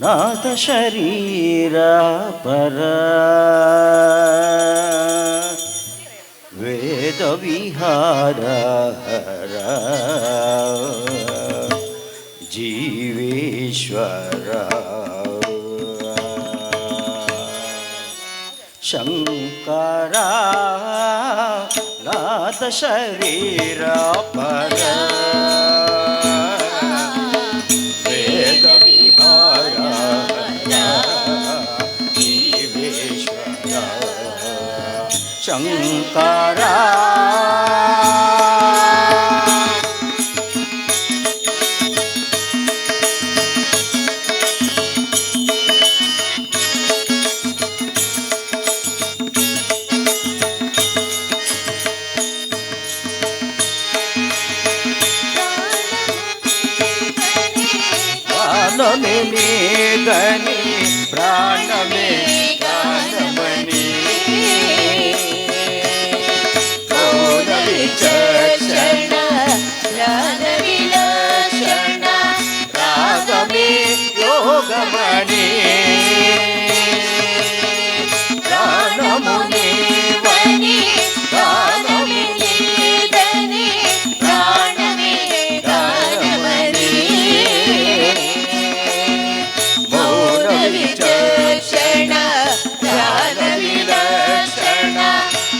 ನಾಥ ಶರೀರ ಪರ ವೇದ ವಿಹಾರ ಹರ ಜೀವೇಶ್ವರ ಶಂಕರ ನಾಥ ಶರೀರ ಪರ ವೇದ ವಿಹಾರ ಜೀವೇಶ್ವರ ಶಂಕರ గని ప్రాణమే గానమణి మౌన విచక్షణ జ్ఞాన విలక్షణ రాగమే యోగమణి ప్రాణముని వని గానమి దని ప్రాణమే గానమణి విచక్షణ జ్ఞాన విలక్షణ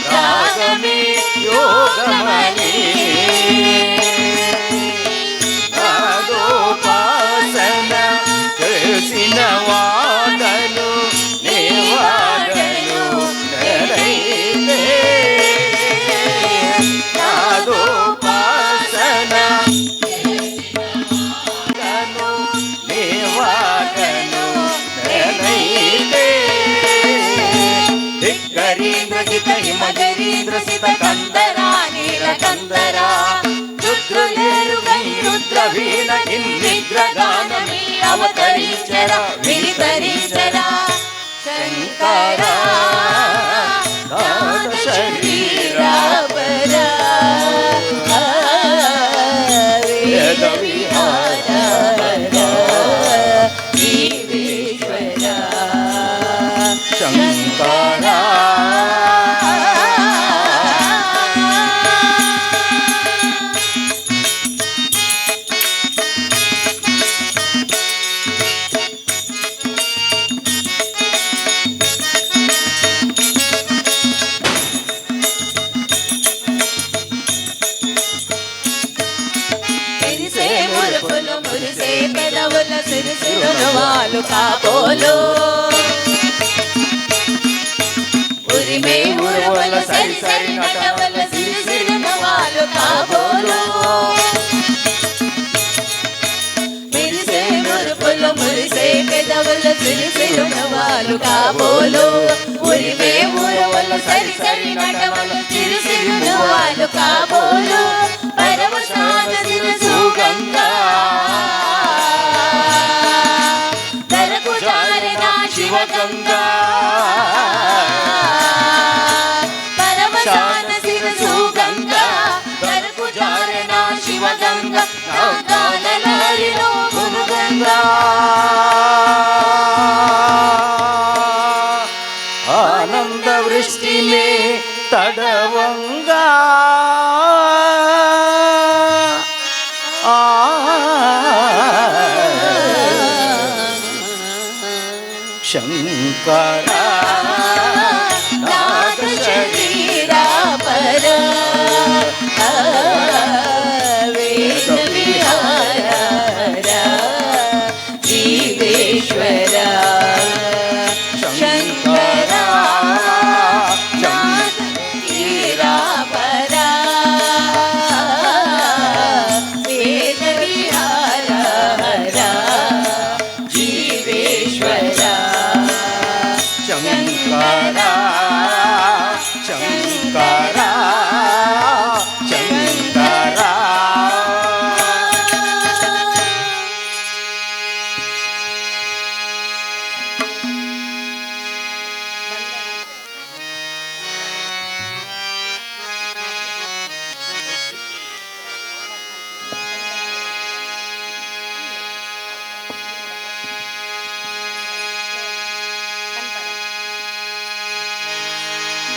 రాగమే యోగమణి నాదోపాసన చేసిన వాడను నేవాడను నెలైతే నాదోపాసన నేవాడను హిమగరీంద్ర హిమగరీంద్రసిత కందరా నీలకందరా రుద్రలేరుగై రుద్రవీణ ఇంద్ర గానమే అవతరించర వినితరించర శంకర నాథ శరీర పర వేద విహార జీవేశ్వర శంకర మురిసే పెదవుల సిరిసిరుల వాళ్ళు కాబోలు ఉరిమే ఉరవల సరి సరి నటవల సిరిసిరుల వాళ్ళు కాబోలు మురిసే మురుపులు మురిసే పెదవుల సిరిసిరుల వాళ్ళు కాబోలు ఉరిమే ఉరవల సరి సరి నటవల సిరిసిరుల వాళ్ళు కాబోలు పరవశాన సుగంగా ధరకు జారిన శివగంగా పరవశాన సుగంగా ధరకు జారిన శివగంగా నాగాలలో గురుగంగా ఆనంద వృష్టి మే తడవంగా శంకర నాథ శరీర పర వేద విహార జీవేశ్వర శంకర నాథ శరీర పర వేద విహార జీవేశ్వర శంకర శంకర శంకర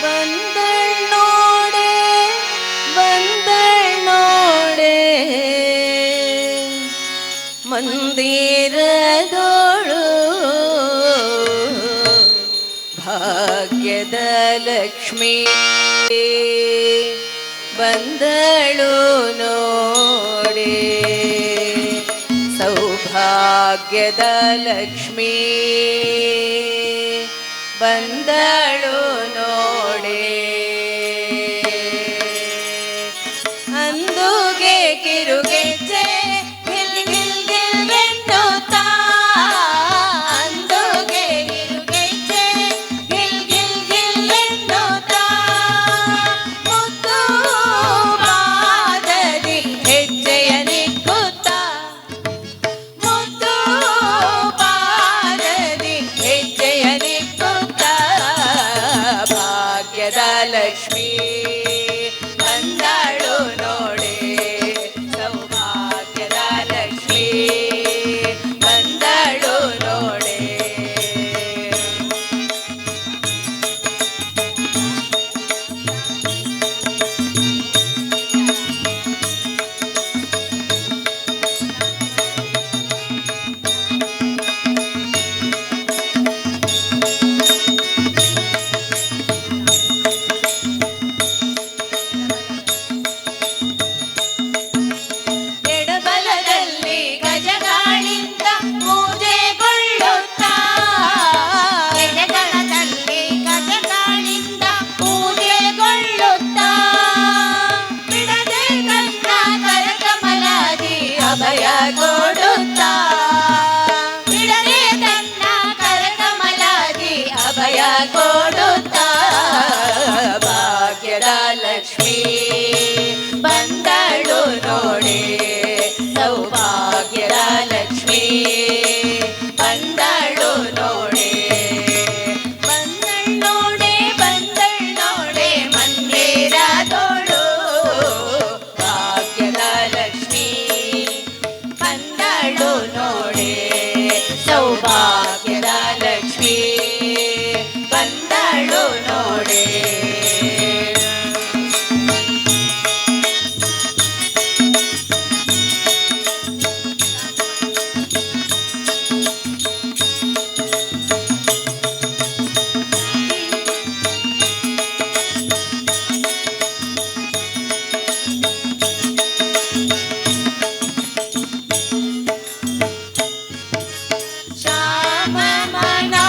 ಬಂದಳ್ ನೋಡೆ ಮಂದಿರದೋಳು ಭಾಗ್ಯದ ಲಕ್ಷ್ಮೀ ಬಂದಳು ನೋಡೆ ಸೌಭಾಗ್ಯದ ಲಕ್ಷ್ಮೀ ಬಂದಳು ನೋಡೆ ಅಂದುಗೆ ಕಿರುಗೆಜ್ಜೆ ಗಿಲ್ ಗಿಲ್ ಗಿಲ್ ಎನ್ನುತ್ತಾ ಅಂದುಗೆ ಕಿರುಗೆಜ್ಜೆ ಗಿಲ್ ಗಿಲ್ ಗಿಲ್ ಎನ್ನುತ್ತಾ ಮುದ್ದು ಪಾದದಿ ಹೆಜ್ಜೆಯ ನಿಕ್ಕುತ್ತಾ ಮುದ್ದು ಪಾದದಿ ಹೆಜ್ಜೆಯ ನಿಕ್ಕುತ್ತಾ ಭಾಗ್ಯದ ಲಕ್ಷ್ಮೀ ಬಂದಳು ನೋಡೆ ಸೌಭಾಗ್ಯದ ಲಕ್ಷ್ಮೀ ಬಂದಳು ನೋಡೆ ಎಡಬಲದಲ್ಲಿ ಗಜಗಾಳಿಂದ ಪೂಜೆಗೊಳ್ಳುತ್ತಾ ಎಡಗಣದಲ್ಲಿ ಗಜಗಾಳಿಂದ ಪೂಜೆಗೊಳ್ಳುತ್ತಾ ಬಿಡದೆ ಕನ್ನ ಕರಕಮಲಾದಿ ಅಭಯ ಕೊಡುತ್ತಾ ಬಿಡದೆ ತನ್ನ ಕರಕಮಲಾದಿ ಅಭಯ ಕೊಡುತ್ತಾ ಭಾಗ್ಯದ ಲಕ್ಷ್ಮೀ ಬಂದಳು ನೋಡೆ ಸೌಭಾಗ್ಯದ ಲಕ್ಷ್ಮೀ ಬಂದಳು ನೋಡೆ ಬಂದಳ್ ನೋಡೆ ಮಂದಿರದೋಳು ಭಾಗ್ಯದ ಲಕ್ಷ್ಮೀ ಬಂದಳು ನೋಡೆ ಸೌಭಾಗ್ಯದ ಲಕ್ಷ್ಮೀ ಬಂದಳು ನೋಡೆ श्याम मना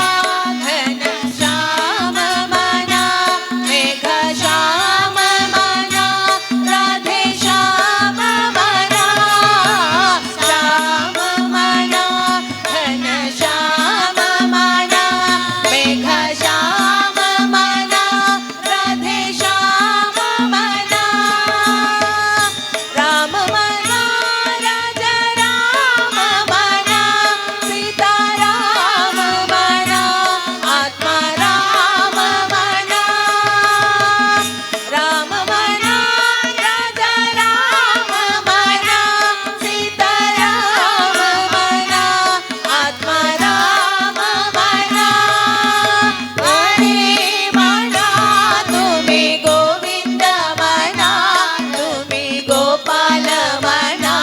घन श्याम मना मेघ श्याम मना राधे श्याम मना श्याम मना घन श्याम मना मेघ श्याम मना राधे श्याम मना राम मना राजा राम मना सीता राम मना आत्मा राम मना राम मना राजा राम मना सीता राम मना आत्मा राम मना हरे मना तुम्ही गोविंद मना तुम्ही गोपाल मना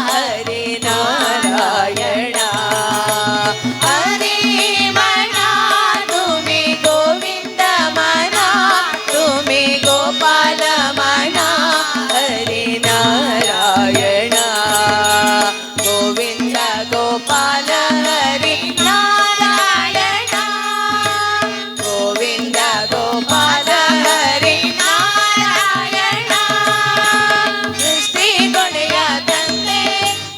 हरे नारायण हरे मना तुम्ही गोविंद मना तुम्ही गोपाल मना हरे नारायण गोविंद गोपाल हरे नारायण गोविंದ ಗೋಪಾಲ ಹರಿ ನಾರಾಯಣ ಸೃಷ್ಟಿಗೊಡೆಯ ತಂದೆ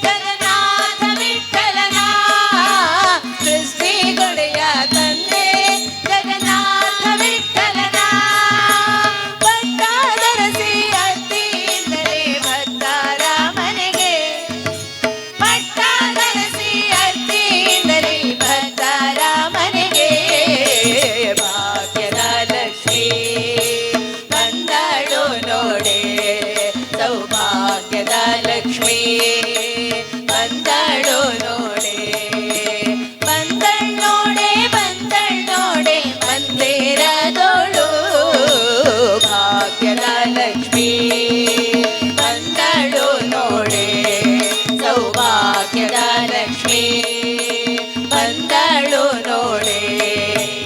ಜಗನ್ನಾಥ ವಿಠಲನ ಸೃಷ್ಟಿಗೊಡೆಯ ಬಂದಳು ನೋಡೆ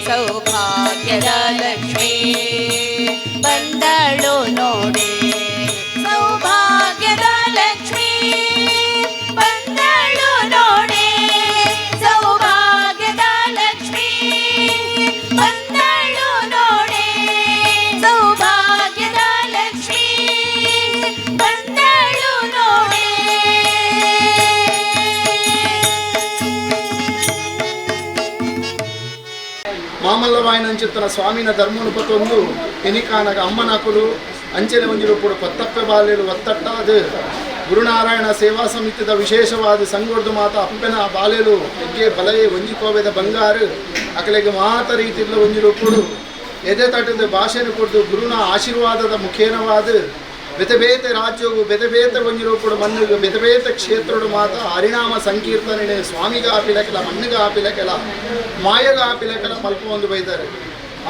ಸೌಭಾಗ್ಯದ ಲಕ್ಷ್ಮೀ ಬಂದಳು ನೋಡೆ ಸೌಭಾಗ್ಯದ ಲಕ್ಷ್ಮೀ ಬಂದಳು ನೋಡೆ ಸೌಭಾಗ್ಯದ ಲಕ್ಷ್ಮೀ ಬಂದಳು ನೋಡೆ ಸೌಭಾಗ್ಯದ ಲಕ್ಷ್ಮೀ ಬಂದಳು ನೋಡೆ. మామల్లవాయనంచిత్తన స్వామిన ధర్మనుపతొందు ఎనికానగ అమ్మనకులు ಅಂಚನೆ ಒಂಜಿರುಪುಡು ಕೊತ್ತಪ್ಪೆ ಬಾಲೆಲು ಒತ್ತಟ್ಟಾದು ಗುರುನಾರಾಯಣ ಸೇವಾ ಸಮಿತಿದ ವಿಶೇಷವಾದ ಸಂಗೋರ್ದು ಮಾತ ಅಪ್ಪನ ಬಾಲೆಲು ಎಗ್ಗೆ ಬಲಯೇ ಒಂಜಿಕೋವೆದ ಬಂಗಾರು ಅಕಲೆಗೆ ಮಾತ ರೀತಿಯಿಂದ ಒಂಜಿರುಪುಡು ಎದೆ ತಟ್ಟದ ಭಾಷೆನು ಕೊಡ್ದು ಗುರುನ ಆಶೀರ್ವಾದದ ಮುಖೇನವಾದ ಬೆತಬೇತೆ ರಾಜ್ಯವು ಬೆತಬೇತೆ ಒಂಜಿರುಪುಡು ಮಣ್ಣಿಗೆ ಬೆತಬೇತೆ ಕ್ಷೇತ್ರಡು ಮಾತ ಹರಿನಾಮ ಸಂಕೀರ್ತನೆ ಸ್ವಾಮಿಗ ಆಪಿಲಕೆಲ ಮಣ್ಣಿಗ ಆಪಿಲಕೆಲ ಮಾಯಗ ಆಪಿಲಕೆಲ ಮಲ್ಪ ಒಂದು ಬೈತಾರೆ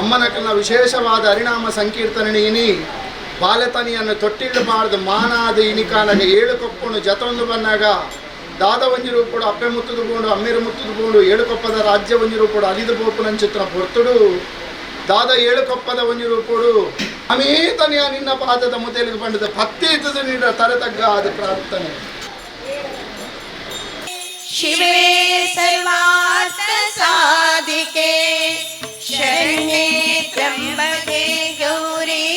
ಅಮ್ಮನಕಲ್ನ ವಿಶೇಷವಾದ ಹರಿನಾಮ ಸಂಕೀರ್ತನೆ ಇನಿ ಬಾಲೆತನಿಯನ್ನು ತೊಟ್ಟಿಡಬಾರ್ದು ಮಾನಾದ ಇನಿಕಾನಾಗ ಏಳು ಕೊಪ್ಪನು ಜತೊಂದು ಬಂದಾಗ ದಾದ ಒಂಜಿ ರೂಪಡು ಅಪ್ಪೆ ಮುತ್ತದು ಬೋಂಡು ಅಮ್ಮೇರು ಮುತ್ತದು ಬೋಂಡು ಏಳು ಕೊಪ್ಪದ ರಾಜ್ಯ ಒಂಜಿ ರೂಪಡು ಅಲಿದು ಬೋಪು ನಂಚಿತ್ರ ಹೊರ್ತುಡು ದಾದ ಏಳು ಕೊಪ್ಪದ ಒಂಜಿ ರೂಪಡು ಅಮೇತನೆಯ ನಿನ್ನ ಪಾದದ ಮುತೆಲಿಗೆ ಬಂಡದ ಪತ್ತಿ ಇದ್ದದು ನೀಡ ತರತಗ್ಗ ಅದು ಪ್ರಾರ್ಥನೆ. ಶಿವೇ ಸರ್ವಾರ್ಥ ಸಾಧಿಕೆ ಶರಣ್ಯೇ ತ್ರ್ಯಂಬಕೆ ಗೌರಿ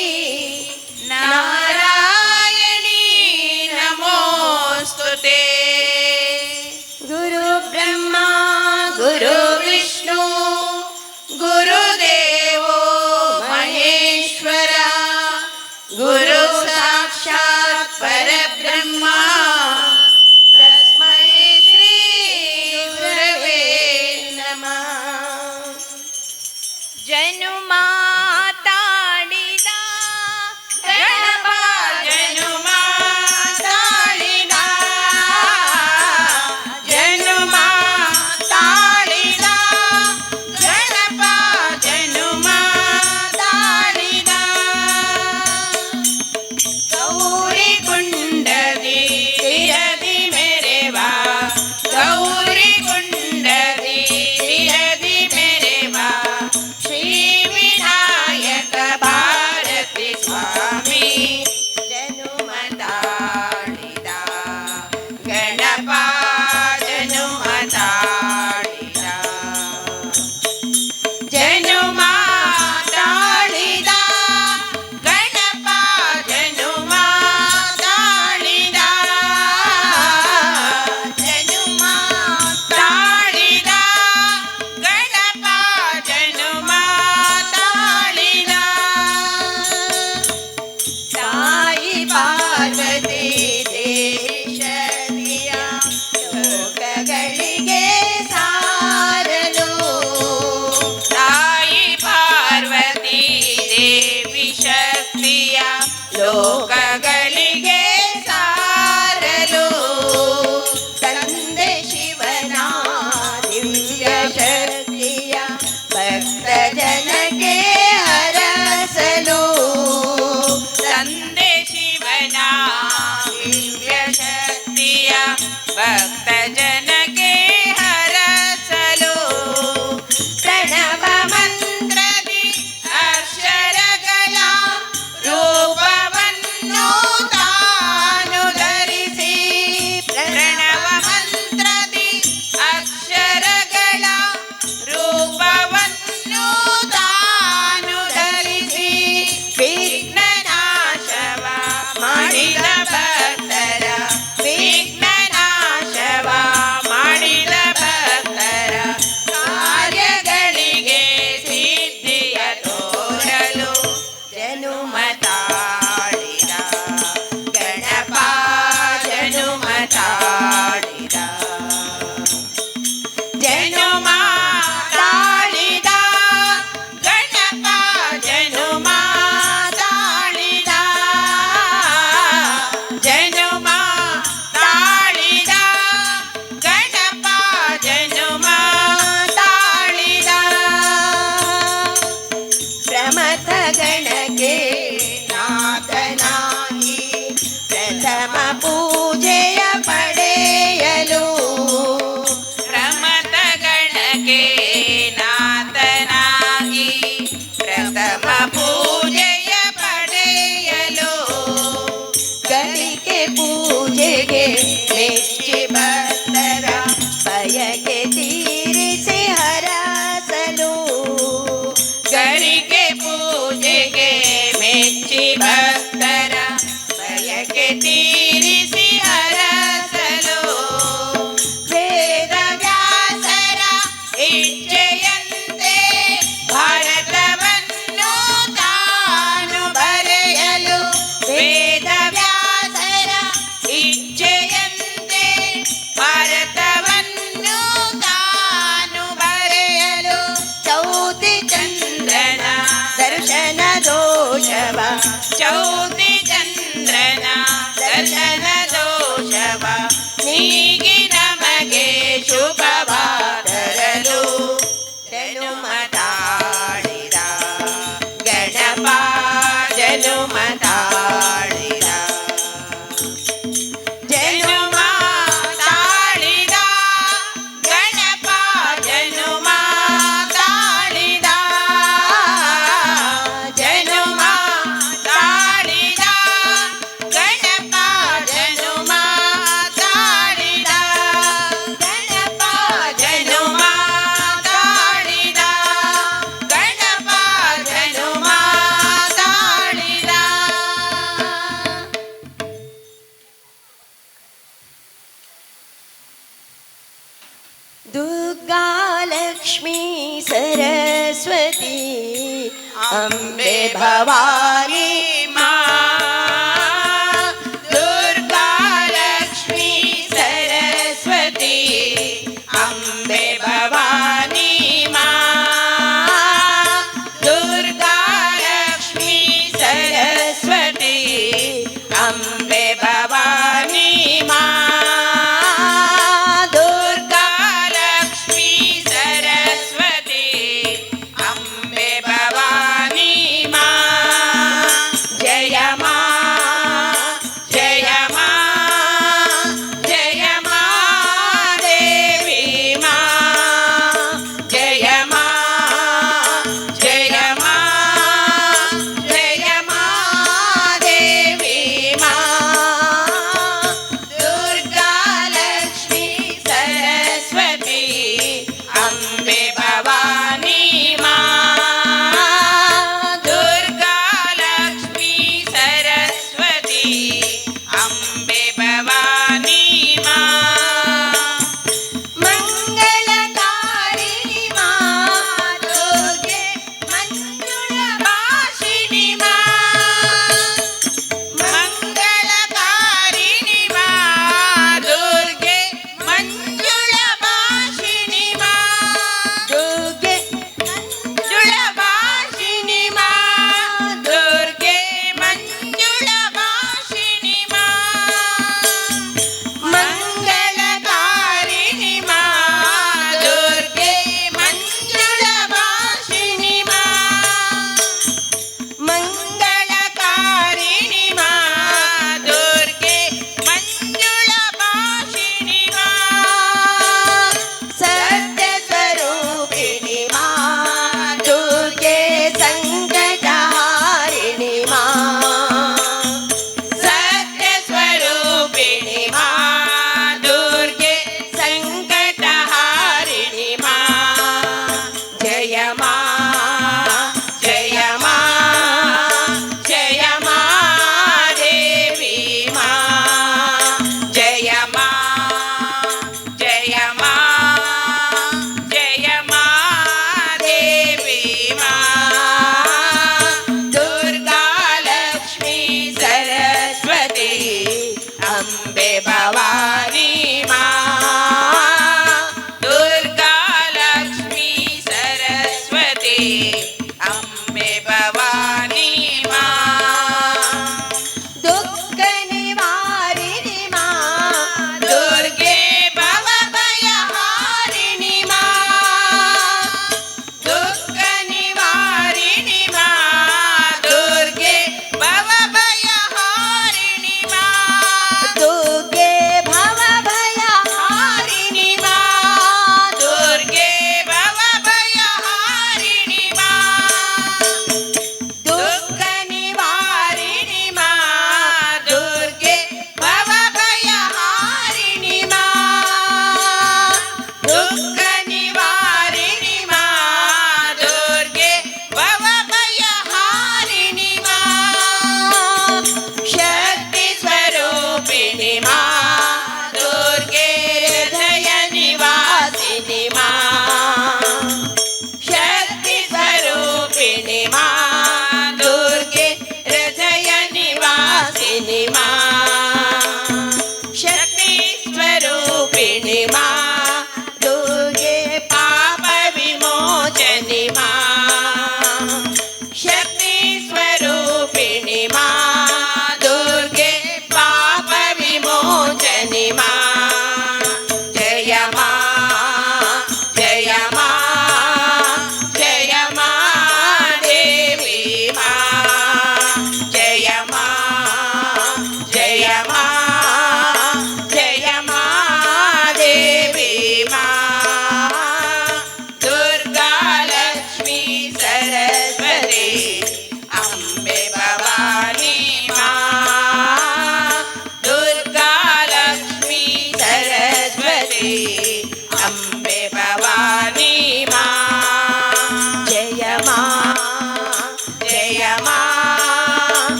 ನಾರಾಯಣಿ ನಮೋಸ್ತುತೆ. ಗುರು ಬ್ರಹ್ಮ ಗುರು ವಿಷ್ಣು ಗುರುದೇವೋ ಮಹೇಶ್ವರ ಗುರು ಸಾಕ್ಷಾತ್ ಪರಬ್ರಹ್ಮ ತಸ್ಮೈ ಶ್ರೀ ಗುರವೇ ನಮಃ. लक्ष्मी सरस्वती अम्बे भवानी माँ दुर्गा लक्ष्मी सरस्वती अम्बे भवानी माँ दुर्गा लक्ष्मी सरस्वती अम्बे भवानी माँ दुर्गा लक्ष्मी सरस्वती अम्बे भवानी माँ जय माँ जय माँ जय माँ देवी माँ जय माँ जय माँ जय माँ देवी माँ दुर्गा लक्ष्मी सरस्वती अम्बे भवानी माँ दुर्गा लक्ष्मी सरस्वती अम्बे भवानी माँ मंगलकारिणी माँ दुर्गे मंजुळभाषिणी माँ मंगलकारिणी माँ दुर्गे मंजुळभाषिणी माँ दुर्गे मंजुळभाषिणी माँ दुर्गे मंजुळभाषिणी माँ मंगलकारिणी माँ दुर्गे मंजुळभाषिणी माँ मंगलकारिणी माँ दुर्गे मंजुळभाषिणी माँ सत्यस्वरूपिणी माँ दुर्गे संकटहारिणी माँ सत्यस्वरूपिणी माँ दुर्गे संकटहारिणी माँ जय माँ जय माँ जय माँ देवी माँ जय माँ जय माँ जय माँ देवी माँ दुर्गा लक्ष्मी सरस्वती अम्बे भवानी माँ दुर्गा लक्ष्मी सरस्वती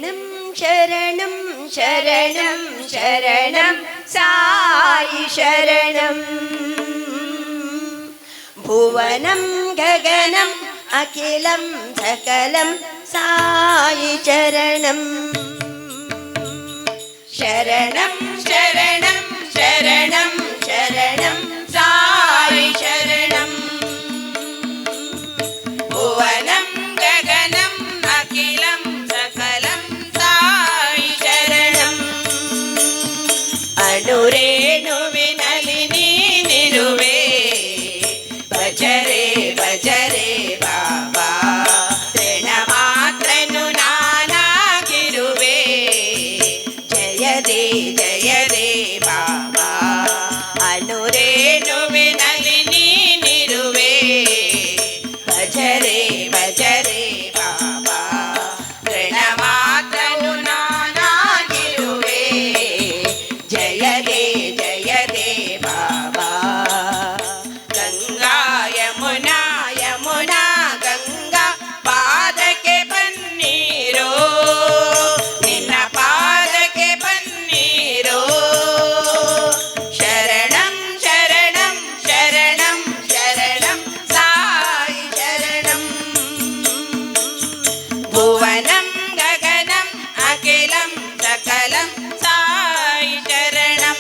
ಶರಣಂ ಶರಣಂ ಶರಣಂ ಶರಣಂ ಸಾಯಿ ಶರಣಂ ಭುವನಂ ಗಗನಂ ಅಖಿಲಂ ಸಕಲಂ ಸಾಯಿ ಶರಣಂ ಶರಣಂ ಶರಣಂ ಶರಣಂ ಶರಣಂ ಸಾಯಿ ಶರಣಂ ಭುವನಂ ಗಗನಂ ಅಖಿಲಂ ಸಕಲಂ ಸಾಯಿ ಶರಣಂ ಅಣುರೇಣುವಿನಲ್ಲಿ ನೀನಿರುವೆ ಭಜರೆ ಭಜರೆ ಬಾಬಾ ತೃಣ ಮಾತ್ರನು ನಾನಾಗಿರುವೆ ಜಯ ದೇ ಬಾಬಾ ಅಣುರೇಣುವಿನಲ್ಲಿ ನೀನಿರುವೆ ಭಜರೆ ಭಜರೆ ಬಾಬಾ ತೃಣ ಮಾತ್ರನು ನಾನಾಗಿರುವೆ ಜಯ ದೇ ಬಾಬಾ ಗಂಗಾ ಯಮುನಾ ಯಮುನಾ ಗಂಗಾ ಪಾದಕ್ಕೆ ಬನ್ನೀರೋ ನಿನ್ನ ಪಾದಕ್ಕೆ ಬನ್ನೀರೋ ಶರಣಂ ಶರಣಂ ಶರಣಂ ಶರಣಂ ಸಾಯಿ ಶರಣಂ ಭುವನಂ ಗಗನಂ ಅಖಿಲಂ ಸಕಲಂ ಸಾಯಿ ಶರಣಂ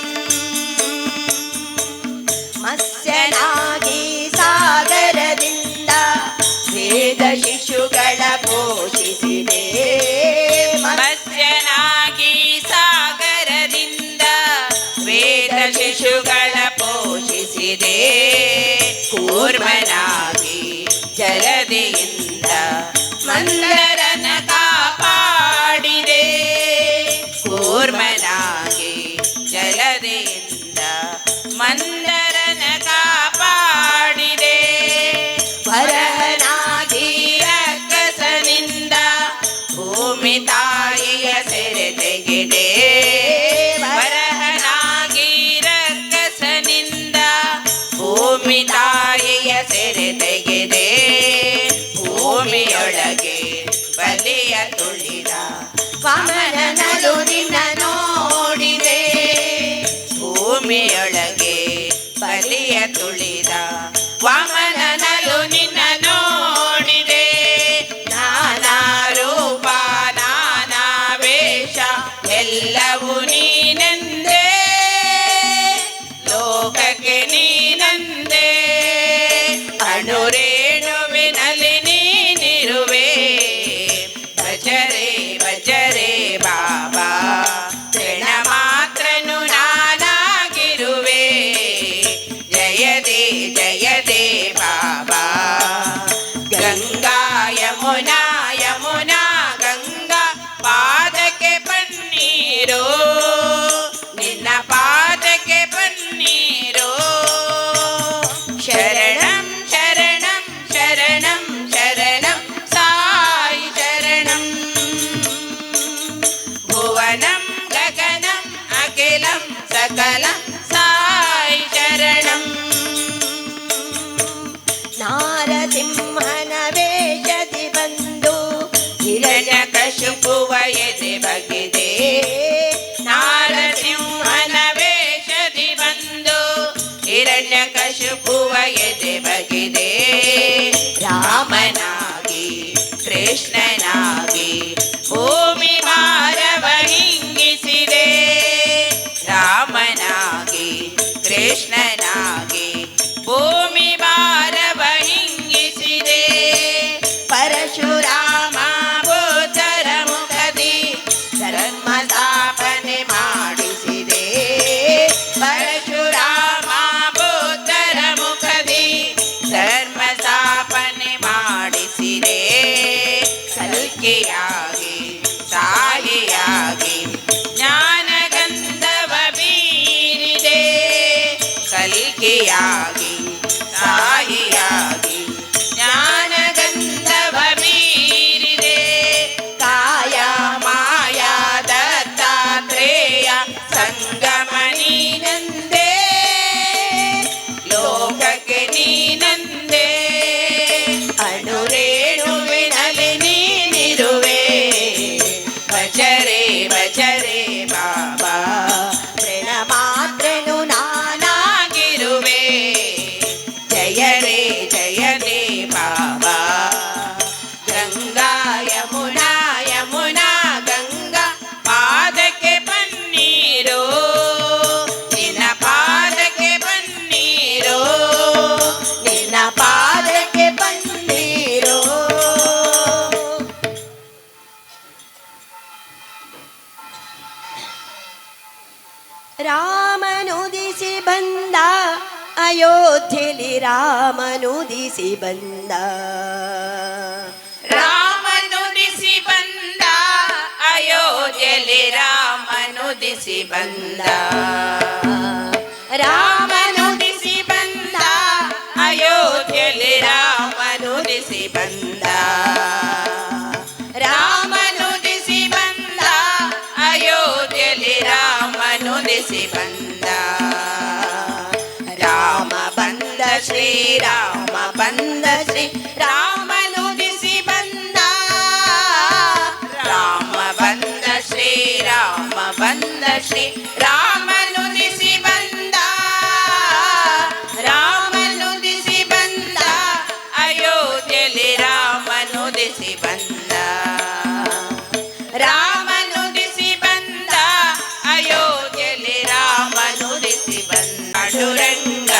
ಮತ್ಸ್ಯನಾಗಿ ಸಾಗರದಿಂದ ವೇದ ಶಿಶುಗಳ ಪೋಷಿಸಿದೆ ಮತ್ಸ್ಯನಾಗಿ ಸಾಗರದಿಂದ ವೇದ ಶಿಶುಗಳ ಪೋಷಿಸಿದೆ ಕೂರ್ಮನಾಗಿ ಜಲದಿಯಿಂದ ಮಂದರನ ಕಾಪಾಡಿದೆ ಕೂರ್ಮನಾಗಿ ಜಲದಿಯಿಂದ ಮಂದರನ ಕಾಪಾಡಿದೆ ವರಹನಾಗಿ ರಕ್ಕಸನಿಂದ ಭೂಮಿ ತಾಯಿಯ ಸೆರೆ ತೆಗೆದೆ ವರಹನಾಗಿ ರಕ್ಕಸನಿಂದ ಭೂಮಿ ತಾಯಿಯ ಸೆರೆ ತೆಗೆದೆ ಭೂಮಿಯೊಳಗೆ ಬಲಿಯ ತುಳಿದ ವಾಮನನಲು ನಿನ್ನ ನೋಡಿದೆ ಭೂಮಿಯೊಳಗೆ ಬಲಿಯ ತುಳಿದ ವಾಮನನಲು ನಿನ್ನ ನೋಡಿದೆ ನಾನಾ ರೂಪ ನಾನಾ ವೇಷ ಎಲ್ಲವೂ ನೀನೆಂದೇ ಲೋಕಕ್ಕೆ ನೀನಂದೇ ಅಣುರೇಣುವಿನಲ್ಲಿ ನೀನಿರುವೆ ಭಜರೆ ಭಜರೆ ಬಾಬಾ ತೃಣ ಮಾತ್ರನು ನಾನಾಗಿರುವೆ ಜಯ ದೇ ಬಾಬಾ ಗಂಗಾ ಯಮುನಾ ಯಮುನಾ ಗಂಗಾ ಪಾದಕ್ಕೆ ಬನ್ನೀರೋ ನಿನ್ನ ಪಾದಕ್ಕೆ ಬನ್ನೀರೋ ಶರಣಂ ಶರಣಂ ಶರಣಂ ಶರಣಂ ಸಾಯಿ ಶರಣಂ ಭುವನಂ ಗಗನಂ ಅಖಿಲಂ ಸಕಲಂ ಸಾಯಿ ಶರಣಂ ನಾರಸಿಂಹನ ವೇಷದಿ ಬಂದು ಹಿರಣ್ಯಕಶಿಪುವ ಎದೆ ಬಗೆದೆ ನಾರಸಿಂಹನ ವೇಷದಿ ಬಂದು ಹಿರಣ್ಯಕಶಿಪುವ ಎದೆ ಬಗೆದೆ ರಾಮನಾಗಿ ಕೃಷ್ಣನಾಗಿ ಭೂಮಿ ಭಾರವ ಹಿಂಗಿಸಿದೆ ರಾಮನಾಗಿ ಕೃಷ್ಣನಾಗಿ ಭೂಮಿ ಭಾರವ ಹಿಂಗಿಸಿದೆ ಪರಶುರಾಮ ಬುದ್ಧರ ಮುಖದಿ ಧರ್ಮ ಸ್ಥಾಪನೆ ಮಾಡಿಸಿದೆ ಪರಶುರಾಮ ಬುದ್ಧರ ಮುಖದಿ ಧರ್ಮ ಸ್ಥಾಪನೆ ಮಾಡಿಸಿದೆ ಕಲ್ಕಿಯಾಗಿ ಸಾಯಿಯಾಗಿ ಜ್ಞಾನಗಂಧವ ಬೀರಿದೆ ಕಲ್ಕಿಯಾಗಿ ಸಾಯಿಯಾಗಿ ಜ್ಞಾನಗಂಧವ ಬೀರಿದೆ ಕಾಯ ಮಾಯ ದತ್ತಾತ್ರೇಯ ಸಂಗಮ ನೀನಂದೇ ಲೋಕಕ್ಕೆ ನೀನಂದೇ ಅಣುರೇಣುವಿನಲ್ಲಿ ನೀನಿರುವೆ ಭಜ ಭಜರೆ ಭಜರೆ ಬಾಬಾ ಮಾತ್ರೆನು ನಾನಾಗಿರುವೆ ಜಯ ರೇ ಬಾಬಾ ಗಂಗಾ ಯಮುನಾ ಯಮುನಾ ಗಂಗಾ ಪಾದಕ್ಕೆ ಬನ್ನೀರೋ ನಿನ್ನ ಪಾದಕ್ಕೆ ಬನ್ನೀರೋ ನಿನ್ನ ಪಾದಕ್ಕೆ ಬಂದಿರೋ ರಾಮನುದಿಸಿ ಬಂದ ಅಯೋಧ್ಯೆಯಲ್ಲಿ ರಾಮನುದಿಸಿ ಬಂದ ರಾಮನುದಿಸಿ ಬಂದ ಅಯೋಧ್ಯೆಯಲ್ಲಿ ರಾಮನುದಿಸಿ ಬಂದ ರಾಮನುದಿಸಿ ಬಂದ ಅಯೋಧ್ಯೆಯಲ್ಲಿ ರಾಮನುದಿಸಿ ಬಂದ ರಾಮನುದಿಸಿ ಬಂದ ಅಯೋಧ್ಯೆಯಲ್ಲಿ ರಾಮನುದಿಸಿ ಬಂದ ರಾಮ ಬಂದ ಶ್ರೀರಾಮ ಬಂದ ಶ್ರೀ ರಾಮನುದಿಸಿ ಬಂದ ರಾಮ ಬಂದ ಶ್ರೀರಾಮ ಬಂದ ಶ್ರೀ ರಾಮನುದಿಸಿ ಬಂದ ರಾಮನುದಿಸಿ ಬಂದ ಅಯೋಧ್ಯೆಯಲ್ಲಿ ರಾಮನುದಿಸಿ ಬಂದ ರಾಮನುದಿಸಿ ಬಂದ ಅಯೋಧ್ಯೆಯಲ್ಲಿ ರಾಮನುದಿಸಿ ಬಂದ ಪಾಂಡುರಂಗ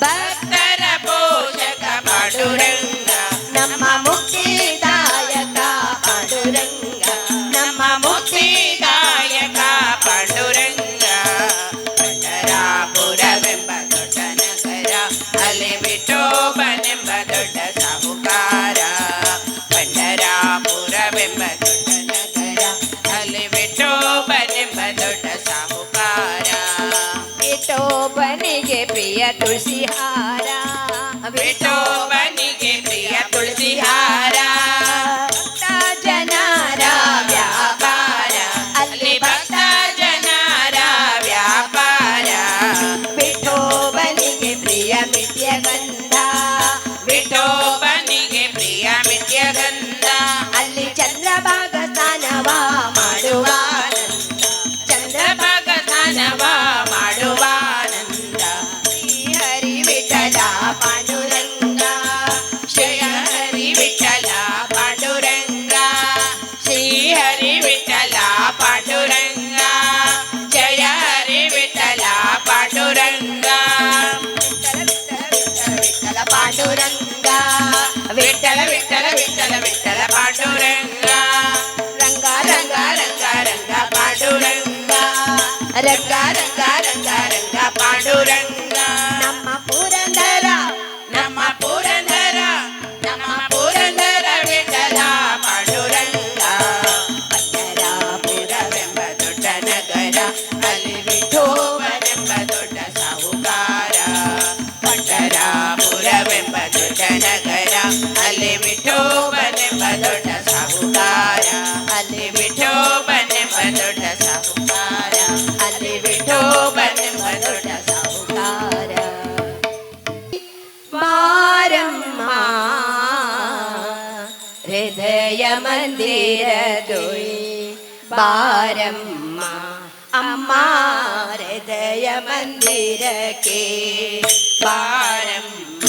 ಭಕ್ತರ ಪೋಷಕ ಪಾಂಡುರಂಗ ನಮ್ಮ ಮುಕ್ತಿದಾಯಕ ಪಾಂಡುರಂಗ ನಮ್ಮ ಮುಕ್ತಿದಾಯಕ ಪಾಂಡುರಂಗ ಪಂಡರಾಪುರವೆಂಬ ದೊಡ್ಡ ನಗರ ಅಲ್ಲಿ ವಿಠೋಬನೆಂಬ ದೊಡ್ಡ ಸಾಹುಕಾರ ಪಂಡರಾಪುರವೆಂಬ ದೊಡ್ಡ ನಗರ ಅಲ್ಲಿ ವಿಠೋಬನೆಂಬ ದೊಡ್ಡ ಸಾಹುಕಾರ ವಿಠೋಬನಿಗೆ ಪ್ರಿಯ ತುಳಸಿಹಾರ ವಿಠೋಬನಿಗೆ ಪ್ರಿಯ ತುಳಸಿಹಾರ ಭಕ್ತ ಜನರ ವ್ಯಾಪಾರ ಅಲ್ಲಿ ಭಕ್ತ ಜನರ ವ್ಯಾಪಾರ ವಿಠೋಬನಿಗೆ ಪ್ರಿಯ ಮಿಥ್ಯಗಂಧ ವಿಠೋಬನಿಗೆ ಪ್ರಿಯ ಮಿಥ್ಯಗಂಧ ಅಲ್ಲಿ ಚಂದ್ರಭಾಗ ಸ್ನಾನವ ಮಾಡುವಾನಂದ ಚಂದ್ರಭಾಗ ಸ್ನಾನವ ಮಾಡುವಾನಂದ ಹರಿ ವಿಠಲ ಪಾಂಡುರಂಗ ಶ್ರೀ ಹರಿ ವಿಠಲ ಪಾಂಡುರಂಗ ಶ್ರೀ ಹರಿ ವಿಠಲ ಪಾಂಡುರಂಗ ಜಯ ಹರಿ ವಿಠಲ ಪಾಂಡುರಂಗ ವಿಠಲ ಪಾಂಡುರಂಗ ವಿಠಲ ವಿಠಲ ವಿಠಲ ವಿಠಲ ಪಾಂಡುರಂಗ ರಂಗ ರಂಗ ರಂಗ ರಂಗ ಪಾಂಡುರಂಗ ರಂಗ ರಂಗ ರಂಗ ರಂಗ ಪಾಂಡುರಂಗ ನಮ್ಮ ಪುರಂದರ ನಮ್ಮ ಪುರಂದರ ನಮ್ಮ ಪುರಂದರ ವಿಠಲ ಪಾಂಡುರಂಗ ಪಂಡರಾಪುರವೆಂಬ ದೊಡ್ಡ ನಗರ ಅಲ್ಲಿ ವಿಠೋಬನೆಂಬ ದೊಡ್ಡ ಸಾಹುಕಾರ ಪಂಡರಾಪುರವೆಂಬ ದೊಡ್ಡ ನಗರ ಅಲ್ಲಿ ವಿಠೋಬನೆಂಬ ದೊಡ್ಡ ಸಾಹುಕಾರ ಅಲ್ಲಿ ವಿಠೋಬನೆಂಬ ದೊಡ್ಡ ಸಾಹುಕಾರ ಅಲ್ಲಿ ವಿಠೋಬನೆಂಬ ದೊಡ್ಡ ಸಾಹುಕಾರ ಬಾರಮ್ಮ ಹೃದಯ ಮಂದಿರದೊಯ್ ಬಾರಮ್ಮ ಅಮ್ಮ ಹೃದಯ ಮಂದಿರಕ್ಕೆ ಬಾರಮ್ಮ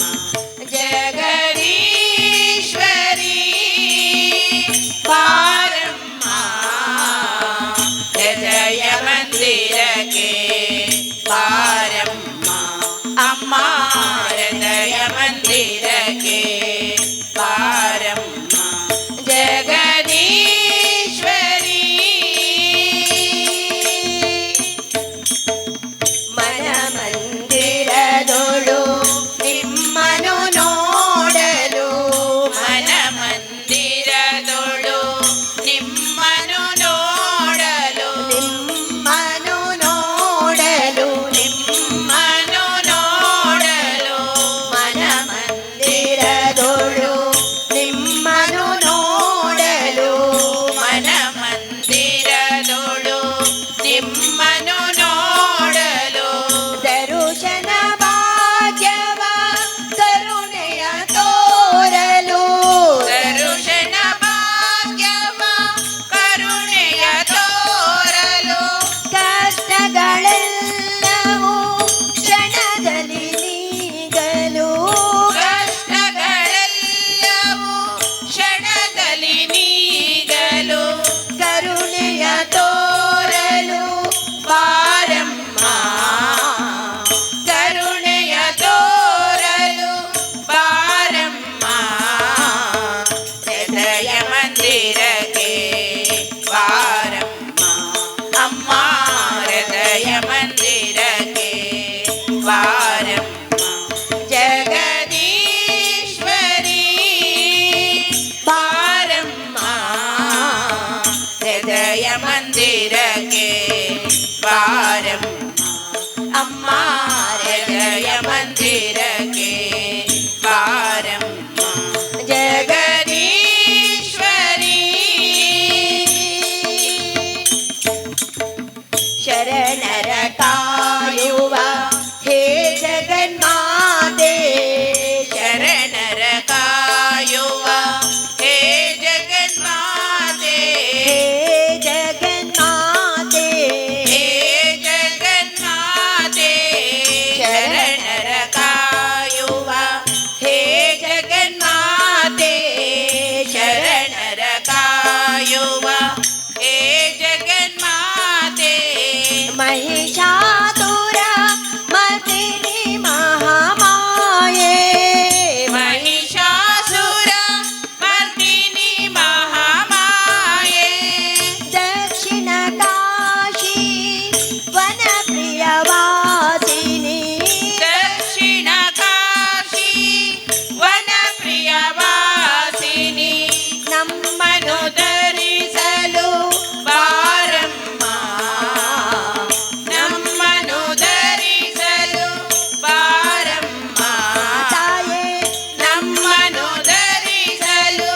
ಜಗದೀಶ್ವರಿ ಬಾರಮ್ಮ ಹೃದಯ ಮಂದಿರಕ್ಕೆ ಬಾರಮ್ಮ ಅಮ್ಮ ಹೃದಯ ಮಂದಿರಕ್ಕೆ ಬಾರಮ್ಮ ಜಗದೀಶ್ವರಿ ಮನ ಮಂದಿರದೊಳು ಹೃದಯ ಮಂದಿರಕ್ಕೆ ಬಾರಮ್ಮ ಅಮ್ಮ ಹೃದಯ ಮಂದಿರಕ್ಕೆ ಬಾರಮ್ಮ ಜಗದೀಶ್ವರಿ ಶರಣರ ಕಾಯುವ ಹೇ ಜಗನ್ಮಾತೆ ಶರಣರ ಕಾಯುವ ಹೇ ಜಗನ್ಮಾತೆ ಹೇ ಜಗನ್ಮಾತೆ ಹೇ ಜಗನ್ಮಾತೆ ಶರಣರ ಕಾಯುವ ಹೇ ಜಗನ್ಮಾತೆ ಶರಣರ ಕಾಯುವ ಹೇ ಜಗನ್ಮಾತೆ ಮಹಿಷಾಸುರ ಮರ್ದಿನಿ ಮಹಾಮಾಯೆ ಮಹಿಷಾಸುರ ಮರ್ದಿನಿ ಮಹಾಮಾಯೆ ದಕ್ಷಿಣ ಕಾಶಿ ವನ ಪ್ರಿಯವಾಸಿನಿ ದಕ್ಷಿಣ ಕಾಶಿ ವನ ಪ್ರಿಯವಾಸಿನಿ ನಮ್ಮನು ಧರಿಸಲು ಬಾರಮ್ಮ ನಮ್ಮನು ಧರಿಸಲು ಬಾರಮ್ಮ ತಾಯೇ ನಮ್ಮನು ಧರಿಸಲು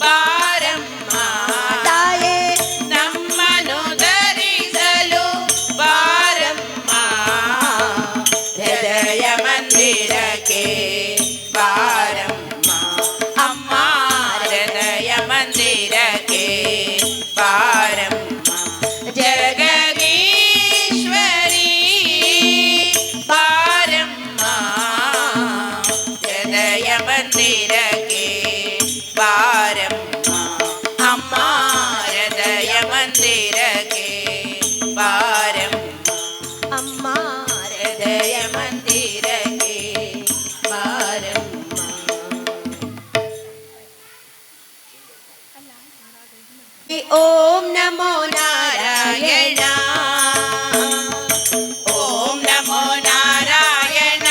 ಬಾರಮ್ಮ ತಾಯೇ ನಮ್ಮನು ಧರಿಸಲು ಬಾರಮ್ಮ ಹೃದಯ ಮಂದಿರಕ್ಕೆ ಬಾರಮ್ಮ ಅಮ್ಮ ಹೃದಯ ಮಂದಿರಕ್ಕೆ ಬಾರಮ್ಮ ಜಗದೀಶ್ವರಿ ಬಾರಮ್ಮ ಹೃದಯ ಮಂದಿರಕ್ಕೆ ಬಾರಮ್ಮ ಅಮ್ಮ ಹೃದಯ ಮಂದಿರಕ್ಕೆ ಬಾರಮ್ಮ ಅಮ್ಮ ಹೃದಯ ಮಂದಿರಕ್ಕೆ ಬಾರಮ್ಮ ಓಂ ನಮೋ ನಾರಾಯಣ ಓಂ ನಮೋ ನಾರಾಯಣ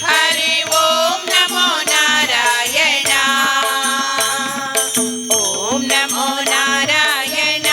ಹರಿ ಓಂ ನಮೋ ನಾರಾಯಣ ಓಂ ನಮೋ ನಾರಾಯಣ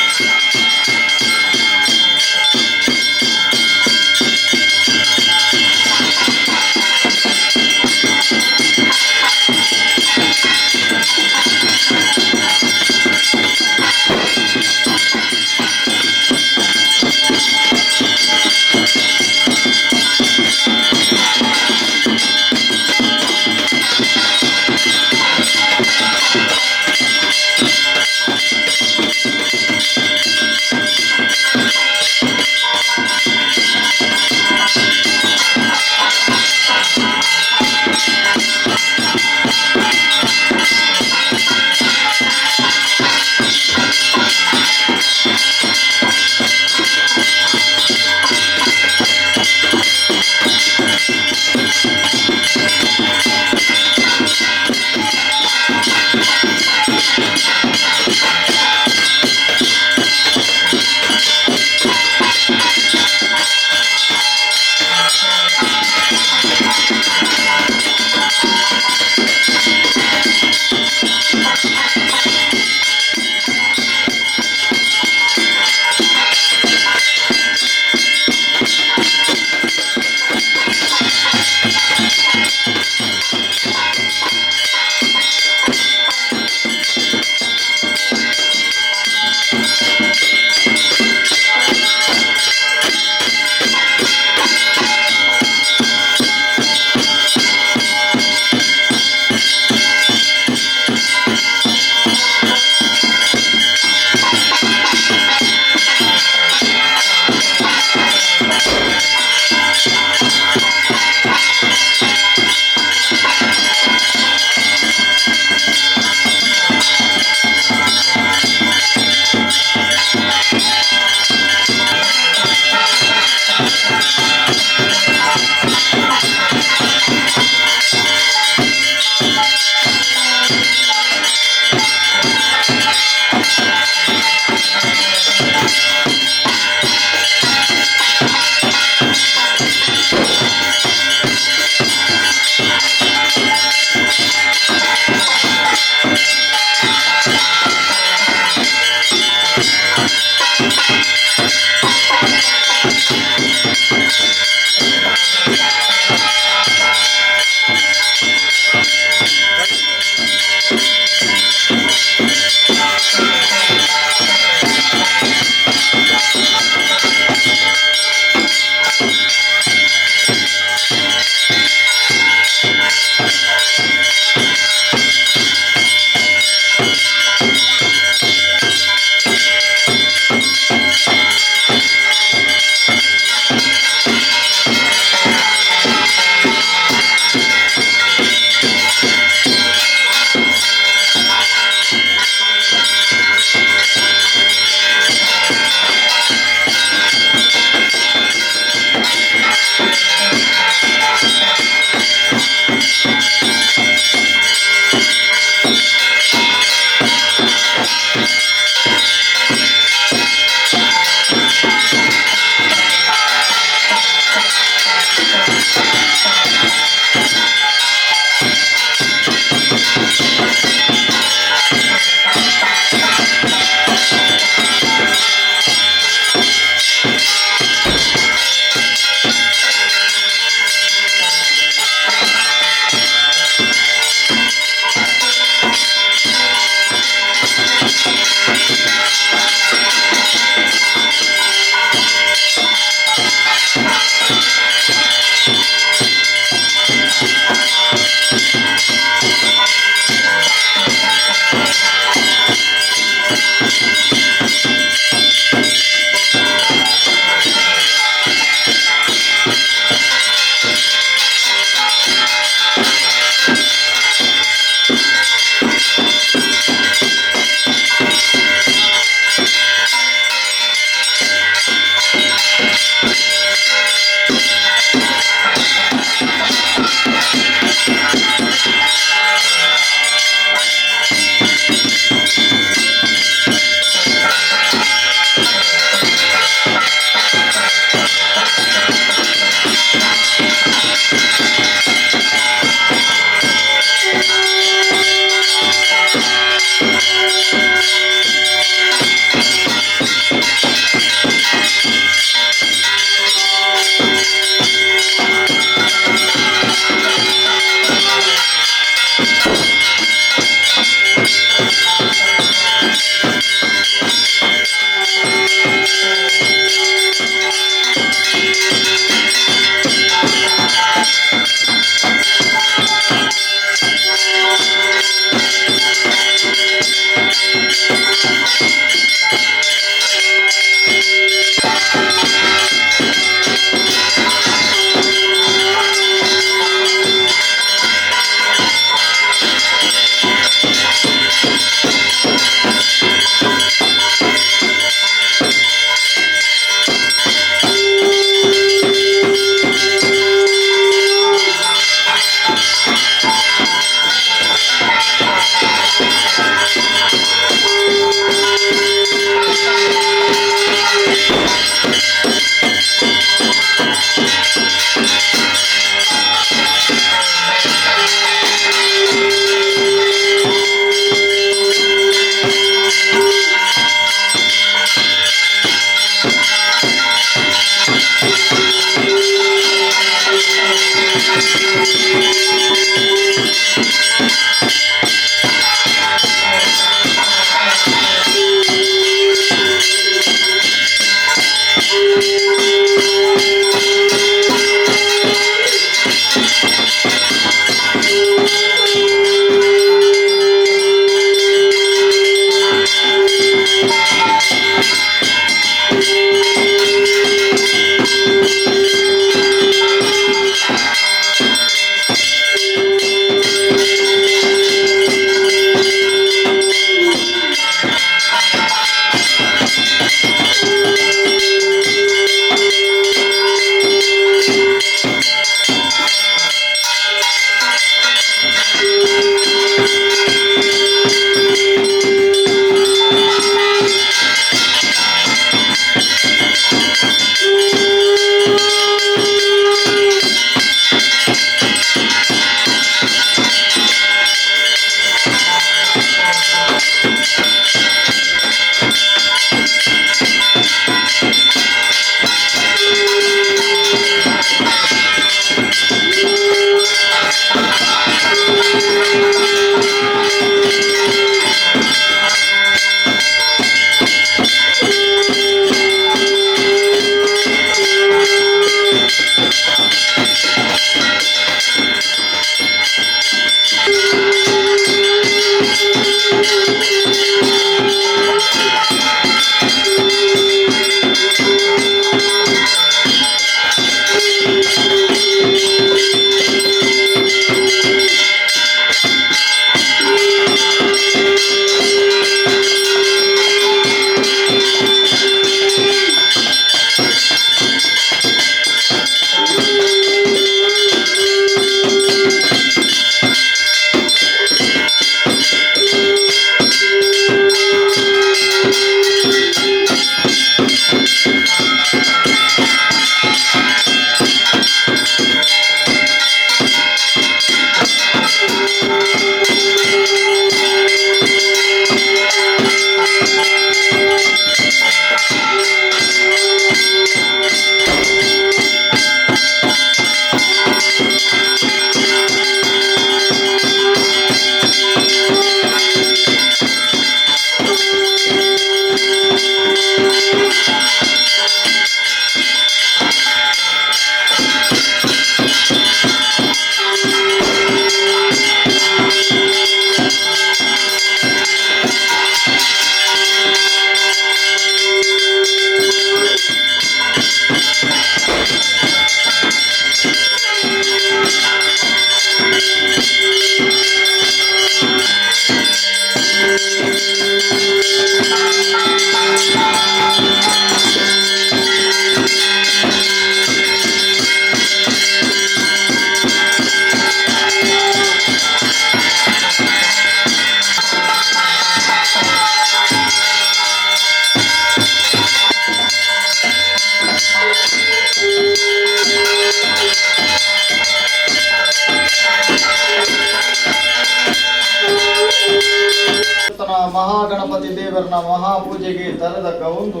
ಗಣಪತಿ ದೇವರನ ಮಹಾಪೂಜೆಗೆ ತರದಕ್ಕ ಒಂದು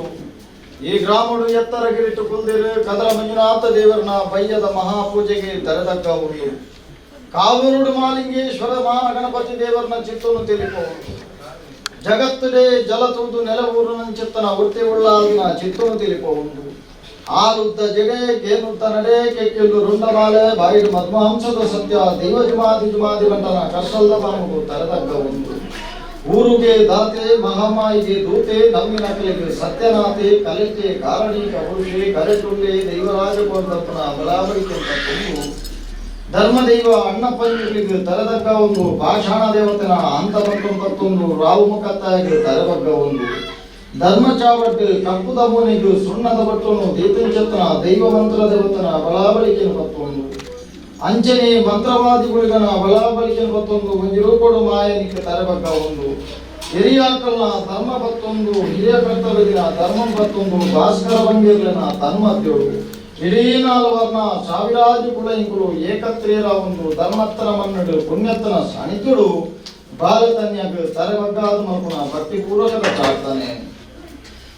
ಈ ಗ್ರಾಮಡು ಎತ್ತರಗಿರಿಟ್ಟು ಕುಲ್ದಿರು ಕದಲ ಮಂಜುನಾಥ ದೇವರನ ಬಯ್ಯದ ಮಹಾಪೂಜೆಗೆ ತರದಕ್ಕ ಒಂದು ಕಾವೂರುಡು ಮಾಲಿಂಗೇಶ್ವರ ಮಾನ ಗಣಪತಿ ದೇವರನ ಚಿತ್ತನು ತಿಳಿಪೋ ಜಗತ್ತಡೆ ಜಲತೂದು ನೆಲವೂರಿನ ಚಿತ್ತನ ವೃತ್ತಿ ಉಳ್ಳಾದಿನ ಚಿತ್ತನು ತಿಳಿಪೋ ಒಂದು ಆರುದ್ದ ಜಡೆ ಕೇನುತ್ತ ನಡೆ ಕೆಕ್ಕಿಲ್ಲು ರುಂಡಮಾಲೆ ಬಾಯಿಡು ಮಧ್ವಾಂಸದ ಸತ್ಯ ದೈವ ಜುಮಾದಿ ಬಂಟನ ಕರ್ಸಲ್ದ ಬಾಮುಗು ತರದಕ್ಕ ಒಂದು ಊರುಗೆ ದಾತೆ ಮಹಾಮಾಯಿಗೆ ದೂತೆ ನಮ್ಮಿನ ಕಲೆಗೆ ಸತ್ಯನಾಥೆ ಕಲೆಗೆ ಕಾರಣೀಕ ಪುರುಷೆ ಕರೆಟುಳ್ಳೆ ದೈವರಾಜ ಕೊಂಡಪ್ಪನ ಬಲಾಬರಿಕೆ ತುಂಬ ಧರ್ಮದೈವ ಅಣ್ಣಪ್ಪನಿಗೆ ತರದಕ್ಕ ಒಂದು ಪಾಷಾಣ ದೇವತೆನ ಅಂತ ಮತ್ತೊಂದು ರಾವು ಮುಖತ್ತಾಯಿಗೆ ತರಬಗ್ಗ ಒಂದು ಧರ್ಮ ಚಾವಟ್ಟು ಕಪ್ಪುದ ಮೋನಿಗೂ ಸುಣ್ಣದ ಬಟ್ಟನು ದೀಪಂಚತ್ತನ ದೈವ ಮಂತ್ರ ದೇವತನ ಬಲಾಬಳಿಕೆಯನ್ನು ಮತ್ತೊಂದು ಅಂಚನೆ ಮಂತ್ರವಾದಿಗಳಿಗನ ಬಲಾಬಳಿಕೆಯನ್ನು ಮತ್ತೊಂದು ಮುಂಜಿರೂಪಡು ಮಾಯನಿಗೆ ತರಬಗ್ಗ ಒಂದು ಹಿರಿಯಾಕಲ್ನ ಧರ್ಮ ಬತ್ತೊಂದು ಹಿರಿಯ ಕರ್ತವ್ಯದಿನ ಧರ್ಮ ಬತ್ತೊಂದು ಭಾಸ್ಕರ ಬಂಗಿರ್ಲಿನ ತನ್ಮದ್ಯೋಡು ಇಡೀ ನಾಲ್ವರ್ನ ಸಾವಿರಾಜು ಕುಳಂಕುಳು ಏಕತ್ರೇರ ಒಂದು ಧರ್ಮತ್ತರ ಮನ್ನಡು ಪುಣ್ಯತ್ತನ ಸಾಣಿತ್ಯುಡು ಭಾರತನ್ಯಾಗ ತರಬಗ್ಗಾದ ಮಗುನ ಭಕ್ತಿಪೂರ್ವಕದ ಪ್ರಾರ್ಥನೆ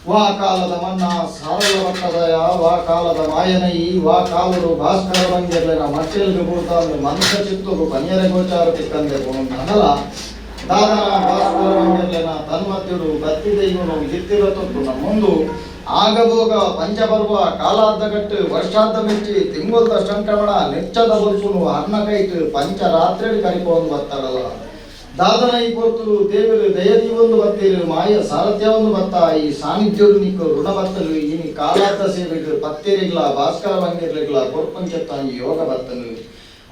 ವಾ ಕಾಲದ ಮನ್ನ ಸಾರಲ ಭಕ್ತದಯ ವಾ ಕಾಲದ ಮಾಯನೈ ವಾ ಕಾಲರು ಭಾಸ್ಕರ ಬಂಗಿರ್ಲಿನ ಮಟ್ಟೆಲ್ಗೆ ಕೂಡ್ತಾಂದು ಮನುಷ್ಯ ಚಿತ್ತುಗು ಕನ್ಯರ ಗೋಚಾರ ತಿಕ್ಕಂದೆ ನಗಲ ದಾದನ ಭಾಸ್ಕರ ಬಂಗಿರ್ಲಿನ ತನ್ಮದ್ಯುಡು ಭಕ್ತಿ ದೈವನು ಇತ್ತಿರತೊಂದು ನಮ್ಮೊಂದು ಆಗಭೋಗ ಪಂಚಪರ್ವ ಕಾಲಾರ್ಧಗಟ್ಟು ವರ್ಷಾರ್ಧ ಮೆಚ್ಚಿ ತಿಂಗೊಲ್ದ ಸಂಕ್ರಮಣ ನೆಚ್ಚದ ಬಲ್ಪುನು ಅನ್ನ ಕೈಟು ಪಂಚರಾತ್ರಿ ಕರಿಪೊಂದು ಬತ್ತಡಲ್ಲ ದಾದನ ಈ ಪೊರ್ತುಲು ದೇವರು ದಯದಿ ಒಂದು ಬತ್ತೀರು ಮಾಯ ಸಾರಥ್ಯ ಒಂದು ಬತ್ತ ಈ ಸಾನ್ನಿಧ್ಯೋಡು ನಿಕ್ಕು ಋಣ ಬತ್ತಲು ಇನಿ ಕಾಲಾರ್ಧ ಸೇವೆಗೆ ಪತ್ತೇರಿಗ್ಲ ಭಾಸ್ಕರ ಬಂಗಿರ್ಲಿಗ್ಲ ಕೊರ್ಪಂಚತ್ತ ಯೋಗ ಬತ್ತಲು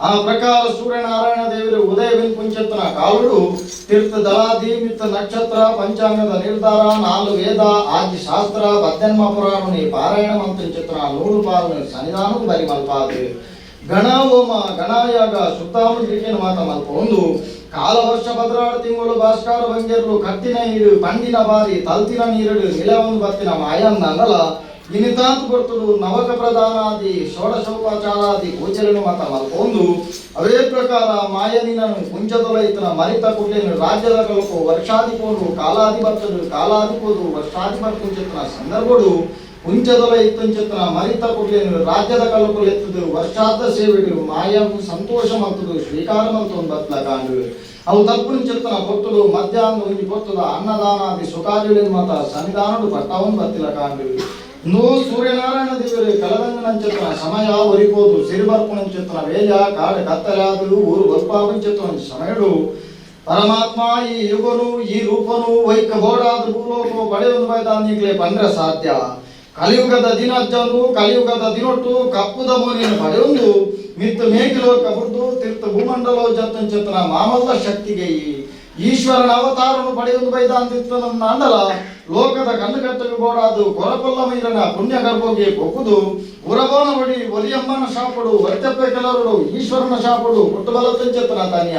ಆ ಪ್ರಕಾರ ಸೂರ್ಯನಾರಾಯಣ ದೇವರು ಉದಯವಿನ್ ಪುಂಚತ್ತನ ಕಾಲುಡು ತೀರ್ಥ ದಳಾದಿ ಮಿತ್ತ ನಕ್ಷತ್ರ ಪಂಚಾಂಗದ ನಿರ್ಧಾರ 4 ವೇದ ಆದಿ ಶಾಸ್ತ್ರ ಬದ್ಧನ್ಮ ಪುರಾಣಿ ಪಾರಾಯಣ ಮಂತ್ರ 100 ಪಾಲನೆ ಸನ್ನಿಧಾನ ಬರಿ ಮಲ್ಪಾದು ಗಣ ಹೋಮ ಗಣಯಾಗ ಸುತ್ತಾಮುದ್ರಿಕೆಯನ್ನು ಮಾತ ಮಲ್ಪ ಒಂದು ಕಾಲ ವರ್ಷ ಭದ್ರಾಡ ತಿಂಗಳು ಭಾಸ್ಕರ ಬಂಗಿರ್ಲು ಕಟ್ಟಿನ ನೀರು ಪಂಡಿನ ಬಾರಿ ತಲ್ತಿನ ನೀರುಡು ನಿಲವೊಂದು ಬತ್ತಿನ ಮಾಯನ್ನ ಅನ್ನಲ ಇನಿತಾಂತು ಬರ್ತುಡು ನವಕ ಪ್ರಧಾನಾದಿ ಷೋಡಶೋಪಚಾರಾದಿ ಪೂಜೆಯನ್ನು ಮಾತ ಮಲ್ಕೊಂಡು ಅವೇ ಪ್ರಕಾರ ಮಾಯನಿನನು ಕುಂಚದೊಲೈತನ ಮರಿತ ಕುಟೇನು ರಾಜ್ಯದ ಕಲ್ಪು ವರ್ಷಾಧಿಪೋಡು ಕಾಲಾಧಿಪತ್ತದು ಕಾಲಾಧಿಪೋದು ವರ್ಷಾಧಿಪತ್ತುಂಚತನ ಸಂದರ್ಭಡು ಕುಂಚದೊಲೈತಂಚತನ ಮರಿತ ಕುಟೇನು ರಾಜ್ಯದ ಕಲ್ಪು ಎತ್ತದು ವರ್ಷಾರ್ಧ ಸೇವೆಡು ಮಾಯವು ಸಂತೋಷ ಮಲ್ತದು ಸ್ವೀಕಾರ ಮಲ್ತೊಂದು ಬತ್ಲ ಕಾಂಡು ಅವು ತಪ್ಪುಂಚತನ ಪೊತ್ತುಡು ಮಧ್ಯಾಹ್ನ ಉಂಜಿ ಪೊತ್ತದ ಅನ್ನದಾನಾದಿ ಸುಖಾದಿಗಳನ್ನು ಮಾತ ಸನ್ನಿಧಾನಡು ಪಟ್ಟವನ್ನು ಬತ್ತಿಲ ಕಾಂಡು ನೋ ಸೂರ್ಯನಾರಾಯಣ ದೇವರು ಕಲದಂಗನಂಚತನ ಸಮಯ ಒರಿಬೋದು ಸಿರಿಬರ್ಪುನಂಚತನ ವೇಜ ಕಾಡು ಕತ್ತಲಾದು ಊರು ಗೊಲ್ಪಾಪಂಚತನ ಸಮಯಡು ಪರಮಾತ್ಮ ಈ ಯುಗನು ಈ ರೂಪನು ವೈಕ ಬೋಡಾದ ಭೂಲೋಕ ಪಡೆಯೊಂದು ಬೈದಾನಿಗ್ಲೇ ಬಂದ್ರೆ ಸಾಧ್ಯ ಕಲಿಯುಗದ ದಿನಜ್ಜನು ಕಲಿಯುಗದ ದಿನೊಟ್ಟು ಕಪ್ಪುದ ಮೋನಿಯನ್ನು ಪಡೆಯೊಂದು ಮಿತ್ತು ಮೇಕಿಲೋಕ ಬುರ್ದು ತೀರ್ಥ ಭೂಮಂಡಲೋ ಜತ್ತಂಚತನ ಮಾಮಲ್ಲ ಶಕ್ತಿಗೆ ಈಶ್ವರನ ಅವತಾರನು ಪಡೆಯೊಂದು ಬೈದಾಂತಿತ್ತನ ಅಂಡಲ ಲೋಕದ ಕಣ್ಣುಗಟ್ಟಲು ಗೋಡಾದು ಕೊರಪಲ್ಲ ಮೈರನ ಪುಣ್ಯ ಗರ್ಭೋಗಿ ಕೊಕ್ಕುದು ಉರಬೋನ ಬಡಿ ಒಲಿಯಮ್ಮನ ಶಾಪಡು ವರ್ತಪ್ಪೆ ಕೆಲವರು ಈಶ್ವರನ ಶಾಪಡು ಪುಟ್ಟಬಲ ತಂಚತನ ತಾನ್ಯ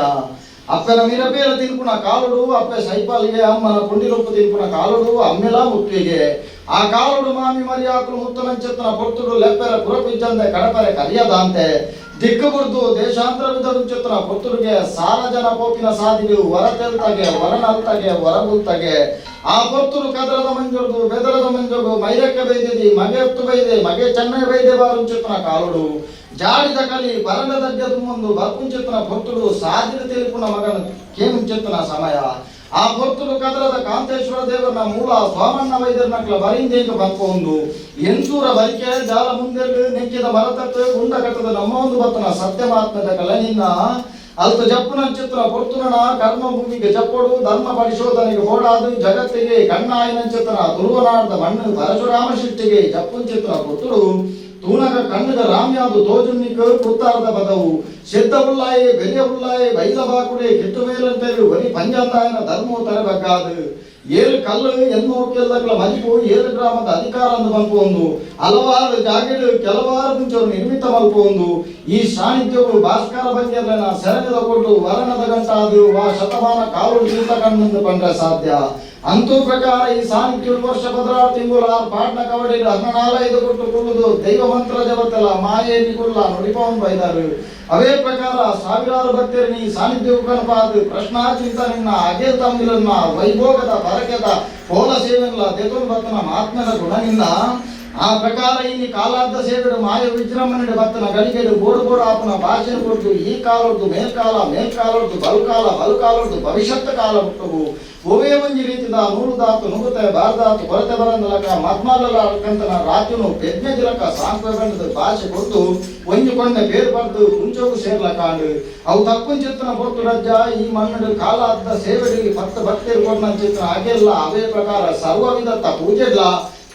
ಅಪ್ಪನ ಮಿರಬೇರ ತಿನ್ಪುಣ ಕಾಲುಡು ಅಪ್ಪೆ ಸೈಪಾಲಿಗೆ ಅಮ್ಮನ ಪುಂಡಿರೂಪ ತಿನ್ಪುಣ ಕಾಲುಡು ಅಮ್ಮೆಲ ಮುಟ್ಟಿಗೆ ಆ ಕಾಲುಡು ಮಾಮಿ ಮರಿಯಾಕಲು ಮುತ್ತನಂಚತನ ಪೊರ್ತುಡು ಲೆಪ್ಪೆರ ಪುರಪಿಜ್ಜಂದೆ ಕಡಪರೆ ಕಲಿಯದಂತೆ ದಿಕ್ಕು ಬುರ್ದು ದೇಶಾಂತರ ವಿಧರುಂಚತನ ಪೊತ್ತುರಿಗೆ ಸಾರ ಜನ ಪೋಪಿನ ಸಾದಿಲು ವರ ತೆಲ್ತಗೆ ವರನಲ್ತಗೆ ವರಬುಲ್ತಗೆ ಆ ಪೊತ್ತುರು ಕದರದ ಮಂಜುರ್ದು ಬೆದರದ ಮಂಜುಗು ಮೈರಕ್ಕೆ ಬೈದಿದಿ ಮಗೆ ಎತ್ತು ಬೈದೆ ಮಗೆ ಚೆನ್ನೈ ಬೈದೆ ಬಾರುಂಚತನ ಕಾಲುಡು ಜಾಡಿದ ಕಲಿ ಬರಂಡದ ಮುಂದು ಬರ್ಪುಂಚತನ ಪೊತ್ತುಡು ಸಾದಿರ ತಿಳಿಪುಣ ಮಗನ ಕೇಮುಂಚತನ ಸಮಯ ಆ ಪೊರ್ತುಡು ಕದರದ ಕಾಂತೇಶ್ವರ ದೇವರನ ಮೂಲ ಸ್ವಾಮಣ್ಣ ವೈದ್ಯರ್ನಕ್ಲ ಬರಿಂದೇಕ ಬಂಕೊಂಡು ಎಂತೂರ ಬರಿಕೆ ಜಾಲ ಮುಂದೆಲ್ಲು ನೆಕ್ಕಿದ ಮರತಟ್ಟು ಗುಂಡ ಕಟ್ಟದ ನಮ್ಮ ಒಂದು ಬತ್ತನ ಸತ್ಯಮಾತ್ಮದ ಕಲನಿನ್ನ ಅಲ್ತ ಜಪ್ಪುನ ಚಿತ್ರ ಪೊರ್ತುನ ಕರ್ಮ ಭೂಮಿಗೆ ಜಪ್ಪಡು ಧರ್ಮ ಪರಿಶೋಧನೆಗೆ ಓಡಾದು ಜಗತ್ತಿಗೆ ಕಣ್ಣಾಯಿನ ಚಿತ್ರ ದುರ್ವನಾರ್ದ ಮಣ್ಣು ಪರಶುರಾಮ ಶಿಷ್ಟಿಗೆ ಜಪ್ಪುನ್ ಚಿತ್ರ ಪೊತ್ತುಡು ತೂನಗ ಕಣ್ಣಗ ರಾಮ್ಯಾದು ತೋಜುನ್ನಿಕ ಕುತ್ತಾರ್ದ ಬದವು ಸಿದ್ಧ ಉಲ್ಲಾಯೆ ಬೆಲಿಯ ಉಲ್ಲಾಯೆ ಬೈಲ ಬಾಕುಡೆ ಕಿಟ್ಟು ಮೇಲಂತೇಳಿ ವರಿ ಪಂಜಾತಾಯನ ಧರ್ಮವು ತರಬೇಕಾದು ಏಳು ಕಲ್ಲು ಎನ್ನೋಕೆಲ್ಲಗಳ ಮಲಿಪು ಏಳು ಗ್ರಾಮದ ಅಧಿಕಾರ ಅಂದು ಮಲ್ಪೊಂದು ಹಲವಾರು ಜಾಗೆಡು ಕೆಲವಾರು ಮುಂಚೆವರು ನಿರ್ಮಿತ ಮಲ್ಪೊಂದು ಈ ಸಾನ್ನಿಧ್ಯವು ಭಾಸ್ಕರ ಬಂಗಿರ್ಲನ ಸೆರಗದ ಕೊಟ್ಟು ವರಣದ ಗಂಟಾದು ಆ ಶತಮಾನ ಕಾಲು ಜೀತ ಕಣ್ಣೆಂದು ಬಂದ್ರೆ ಸಾಧ್ಯ ಅಂತೂ ಪ್ರಕಾರ ಈ ಸಾನಿಧ್ಯ ವರ್ಷ 16 ತಿಂಗಳು ಪಾಟ್ನ ಕವಡಿ 14 ಕೊಟ್ಟು ಕೊಲ್ಲುದು ದೈವ ಮಂತ್ರ ಜಪತಲ್ಲ ಮಾಯೆ ನಿಗುಲ್ಲ ನುಡಿಪವನ್ ಬೈದಾರು ಅವೇ ಪ್ರಕಾರ ಸಾವಿರಾರು ಭಕ್ತರು ನೀ ಸಾನ್ನಿಧ್ಯ ಕನಪಾದ ಪ್ರಶ್ನಾ ಚಿಂತನೆಯನ್ನ ಅಗೆಲ್ ತಮ್ಮಿಲನ್ನ ವೈಭೋಗದ ಬರಕೆದ ಪೋಲ ಸೇವೆಲ್ಲ ದೇತೋನ್ ಬತ್ತನ ಮಾತ್ಮದ ಗುಣನಿಂದ ಆ ಪ್ರಕಾರ ಇಲ್ಲಿ ಕಾಲಾರ್ಧ ಸೇವೆಡು ಮಾಯ ವಿಜೃಂಭಣೆ ಬತ್ತನ ಗಳಿಗೆಡು ಬೋಡು ಆಪನ ಭಾಷೆ ಕೊಟ್ಟು ಈ ಕಾಲದ್ದು ಮೇಲ್ಕಾಲದ್ದು ಬಲಕಾಲದ್ದು ಭವಿಷ್ಯತ್ ಕಾಲ ಹುಟ್ಟವು ಒವೇ ಒಂಜಿ ರೀತಿದ ನೂರುದಾತು ನುಗುತ್ತೆ ಬಾರದಾತು ಕೊರತೆ ಬರಂದಲಕ ಮತ್ಮಾಲಲ ಕಂತನ ರಾತ್ರಿನು ಪೆದ್ಮೆ ದಿಲಕ ಸಾಂಕ್ವೆ ಬಂಡದ ಭಾಷೆ ಕೊಟ್ಟು ಒಂಜಿ ಕೊಂಡೆ ಬೇರು ಬರ್ದು ಕುಂಚೋಗು ಸೇರ್ಲ ಕಾಂಡು ಅವು ತಕ್ಕುನ್ ಚಿತ್ರನ ಪೊತ್ತು ರಜ್ಜ ಈ ಮಣ್ಣು ಕಾಲಾರ್ಧ ಸೇವೆಡಿಗೆ 10 ಭಕ್ತರು ಕೊಡ್ನ ಚಿತ್ರ ಹಾಗೆಲ್ಲ ಅವೇ ಪ್ರಕಾರ ಸರ್ವವಿಧತ್ತ ಪೂಜೆಡ್ಲ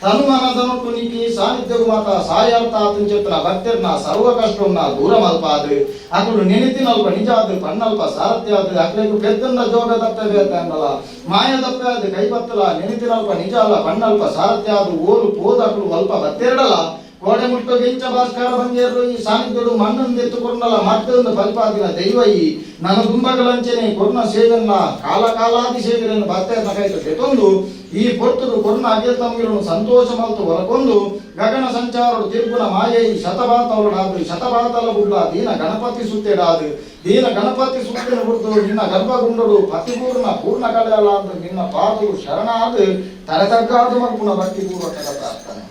ತನುಮನದನೊಟ್ಟು ನೀತಿ ಸಾನ್ನಿಧ್ಯವು ಮಾತ ಸಾಯಾರ್ಥ ಆತಂಚಿತ್ತನ ಭಕ್ತರ್ನ ಸರ್ವ ಕಷ್ಟವನ್ನ ದೂರ ಮಲ್ಪಾದು ಅಕಡು ನೆನೆತಿನಲ್ಪ ನಿಜಾದು ಪನ್ನಲ್ಪ ಸಾರಥ್ಯ ಆದು ಅಕಡೆಗೂ ಪೆದ್ದನ್ನ ಜೋಗ ತಪ್ಪೆ ಅಂದಲ್ಲ ಮಾಯ ತಪ್ಪೆ ಅದು ಕೈಬತ್ತಲ ನೆನೆತಿನಲ್ಪ ನಿಜ ಅಲ್ಲ ಪನ್ನಲ್ಪ ಸಾರಥ್ಯ ಆದು ಓಲು ಪೋದ ಅಕಡು ಅಲ್ಪ ಬತ್ತೆರಡಲ್ಲ ಕೋಡೆ ಮುಟ್ಟು ಗೆಂಚ ಭಾಸ್ಕರ ಬಂಗೇರು ಈ ಸಾನ್ನಿಧ್ಯಡು ಮಣ್ಣನ್ನು ಎತ್ತುಕೊಂಡಲ್ಲ ಮತ್ತೊಂದು ಬಲ್ಪಾದಿನ ದೈವ ಈ ನನ್ನ ದುಂಬಗಳಂಚನೆ ಕೊರ್ನ ಸೇವೆನ್ನ ಕಾಲಾದಿ ಸೇವೆಯನ್ನು ಭಕ್ತರನ್ನ ಕೈತ ತೆತ್ತೊಂದು ಈ ಪೊರ್ತುಡು ಕೊರ್ನ ಅಗೆಲ್ ತಮ್ಮಿರನ್ನು ಸಂತೋಷ ಮಲ್ತು ಹೊರಕೊಂಡು ಗಗನ ಸಂಚಾರಡು ತಿರುಗುನ ಮಾಯೆ ಈ ಶತಭಾತವಳಾದು ಶತಭಾತಲ ಬುಡ್ಲ ದೀನ ಗಣಪತಿ ಸುತ್ತೆಡಾದು ದೀನ ಗಣಪತಿ ಸುತ್ತಿನ ಬಿಡ್ದು ನಿನ್ನ ಗರ್ಭಗುಂಡಡು ಪತಿಪೂರ್ಣ ಪೂರ್ಣ ಕಳೆಯಲ್ಲ ಅಂದು ನಿನ್ನ ಪಾದು ಶರಣಾದು ತಲೆತಗ್ಗಾದು ಮಲ್ಪುನ ಭಕ್ತಿ ಪೂರ್ವಕ ಪ್ರಾರ್ಥನೆ.